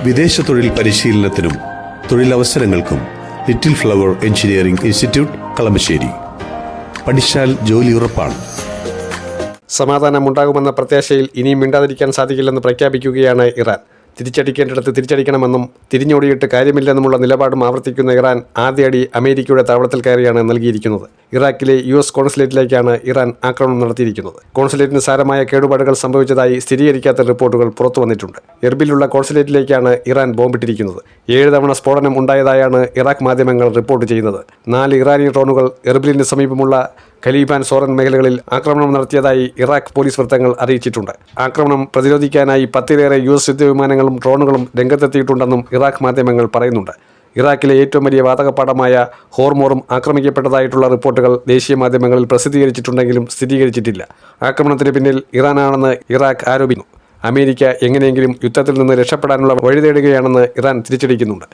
വിദേശ തൊഴിൽ പരിശീലനത്തിനും തൊഴിലവസരങ്ങൾക്കും Little Flower Engineering Institute Kalamassery. പഠിച്ചാൽ ജോലി ഉറപ്പാണ്. സമാധാനമുണ്ടാകുമെന്ന പ്രത്യാശയിൽ ഇനിയും മിണ്ടാതിരിക്കാൻ സാധിക്കില്ലെന്ന് പ്രഖ്യാപിക്കുകയാണ് ഇറാൻ. തിരിച്ചടിക്കേണ്ടിടത്ത് തിരിച്ചടിക്കണമെന്നും തിരിഞ്ഞോടിയിട്ട് കാര്യമില്ലെന്നുമുള്ള നിലപാടും ആവർത്തിക്കുന്ന ഇറാൻ ആദ്യ അടി അമേരിക്കയുടെ താവളത്തിൽ കയറിയാണ് നൽകിയിരിക്കുന്നത്. ഇറാഖിലെ US കോൺസുലേറ്റിലേക്കാണ് ഇറാൻ ആക്രമണം നടത്തിയിരിക്കുന്നത്. കോൺസുലേറ്റിന് സാരമായ കേടുപാടുകൾ സംഭവിച്ചതായി സ്ഥിരീകരിക്കാത്ത റിപ്പോർട്ടുകൾ പുറത്തു വന്നിട്ടുണ്ട്. എർബിലുള്ള കോൺസുലേറ്റിലേക്കാണ് ഇറാൻ ബോംബിട്ടിരിക്കുന്നത്. 7 തവണ സ്ഫോടനം ഉണ്ടായതായാണ് ഇറാഖ് മാധ്യമങ്ങൾ റിപ്പോർട്ട് ചെയ്യുന്നത്. 4 ഇറാനിയൻ ഡ്രോണുകൾ എർബിലിന് സമീപമുള്ള ഖലീഫാൻ സോറൻ മേഖലകളിൽ ആക്രമണം നടത്തിയതായി ഇറാഖ് പോലീസ് വൃത്തങ്ങൾ അറിയിച്ചിട്ടുണ്ട്. ആക്രമണം പ്രതിരോധിക്കാനായി 10-ലേറെ US യുദ്ധവിമാനങ്ങളും ഡ്രോണുകളും രംഗത്തെത്തിയിട്ടുണ്ടെന്നും ഇറാഖ് മാധ്യമങ്ങൾ പറയുന്നുണ്ട്. ഇറാഖിലെ ഏറ്റവും വലിയ വാതകപ്പാടമായ ഹോർമോറും ആക്രമിക്കപ്പെട്ടതായിട്ടുള്ള റിപ്പോർട്ടുകൾ ദേശീയ മാധ്യമങ്ങളിൽ പ്രസിദ്ധീകരിച്ചിട്ടുണ്ടെങ്കിലും സ്ഥിരീകരിച്ചിട്ടില്ല. ആക്രമണത്തിന് പിന്നിൽ ഇറാനാണെന്ന് ഇറാഖ് ആരോപിക്കുന്നു. അമേരിക്ക എങ്ങനെയെങ്കിലും യുദ്ധത്തിൽ നിന്ന് രക്ഷപ്പെടാനുള്ള വഴി തേടുകയാണെന്ന് ഇറാൻ തിരിച്ചടിക്കുന്നുണ്ട്.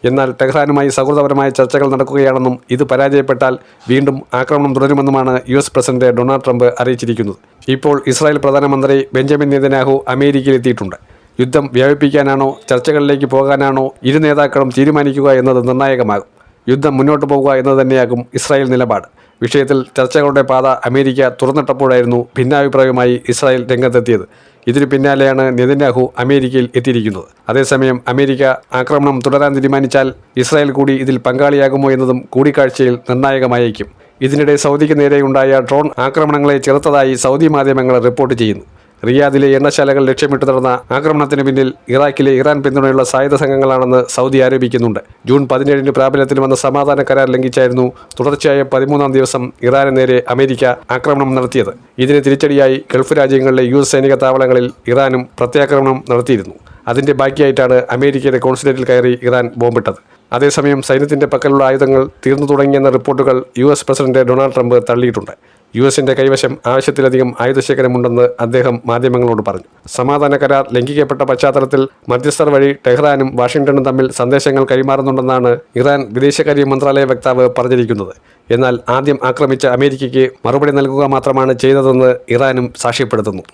എന്നാൽ ടെഹ്റാനുമായി സൗഹൃദപരമായ ചർച്ചകൾ നടക്കുകയാണെന്നും ഇത് പരാജയപ്പെട്ടാൽ വീണ്ടും ആക്രമണം തുടരുമെന്നുമാണ് US പ്രസിഡന്റ് ഡൊണാൾഡ് ട്രംപ് അറിയിച്ചിരിക്കുന്നത്. ഇപ്പോൾ ഇസ്രായേൽ പ്രധാനമന്ത്രി ബെഞ്ചമിൻ നെതന്യാഹു അമേരിക്കയിലെത്തിയിട്ടുണ്ട്. യുദ്ധം വ്യാപിപ്പിക്കാനാണോ ചർച്ചകളിലേക്ക് പോകാനാണോ ഇരു നേതാക്കളും തീരുമാനിക്കുക എന്നത് നിർണായകമാകും. യുദ്ധം മുന്നോട്ട് പോകുക എന്നത് തന്നെയാകും ഇസ്രായേൽ നിലപാട്. വിഷയത്തിൽ ചർച്ചകളുടെ പാത അമേരിക്ക തുറന്നിട്ടപ്പോഴായിരുന്നു ഭിന്നാഭിപ്രായവുമായി ഇസ്രായേൽ രംഗത്തെത്തിയത്. ഇതിനു പിന്നാലെയാണ് നെതന്യാഹു അമേരിക്കയിൽ എത്തിയിരിക്കുന്നത്. അതേസമയം അമേരിക്ക ആക്രമണം തുടരാൻ തീരുമാനിച്ചാൽ ഇസ്രായേൽ കൂടി ഇതിൽ പങ്കാളിയാകുമോ എന്നതും കൂടിക്കാഴ്ചയിൽ നിർണായകമായേക്കും. ഇതിനിടെ സൗദിക്ക് നേരെയുണ്ടായ ഡ്രോൺ ആക്രമണങ്ങളെ ചെറുത്തതായി സൗദി മാധ്യമങ്ങൾ റിപ്പോർട്ട് ചെയ്യുന്നു. റിയാദിലെ എണ്ണശാലകൾ ലക്ഷ്യമിട്ട് നടന്ന ആക്രമണത്തിന് പിന്നിൽ ഇറാഖിലെ ഇറാൻ പിന്തുണയുള്ള സായുധ സംഘങ്ങളാണെന്ന് സൗദി ആരോപിക്കുന്നുണ്ട്. ജൂൺ 17 പ്രാബല്യത്തിൽ വന്ന സമാധാന കരാർ ലംഘിച്ചായിരുന്നു തുടർച്ചയായ 13-ാം ദിവസം ഇറാന് നേരെ അമേരിക്ക ആക്രമണം നടത്തിയത്. ഇതിന് തിരിച്ചടിയായി ഗൾഫ് രാജ്യങ്ങളിലെ US സൈനിക താവളങ്ങളിൽ ഇറാനും പ്രത്യാക്രമണം നടത്തിയിരുന്നു. അതിന്റെ ബാക്കിയായിട്ടാണ് അമേരിക്കയുടെ കോൺസുലേറ്റിൽ കയറി ഇറാൻ ബോംബിട്ടത്. അതേസമയം സൈന്യത്തിന്റെ പക്കലുള്ള ആയുധങ്ങൾ തീർന്നു തുടങ്ങിയെന്ന റിപ്പോർട്ടുകൾ US പ്രസിഡന്റ് ഡൊണാൾഡ് ട്രംപ് തള്ളിയിട്ടുണ്ട്. US-ന്റെ കൈവശം ആവശ്യത്തിലധികം ആയുധശേഖരമുണ്ടെന്ന് അദ്ദേഹം മാധ്യമങ്ങളോട് പറഞ്ഞു. സമാധാന കരാർ ലംഘിക്കപ്പെട്ട പശ്ചാത്തലത്തിൽ മധ്യസ്ഥർ വഴി ടെഹ്റാനും വാഷിംഗ്ടണും തമ്മിൽ സന്ദേശങ്ങൾ കൈമാറുന്നുണ്ടെന്നാണ് ഇറാൻ വിദേശകാര്യ മന്ത്രാലയ വക്താവ് പറഞ്ഞിരിക്കുന്നത്. എന്നാൽ ആദ്യം ആക്രമിച്ച അമേരിക്കയ്ക്ക് മറുപടി നൽകുക മാത്രമാണ് ചെയ്തതെന്ന് ഇറാനും സാക്ഷ്യപ്പെടുത്തുന്നു.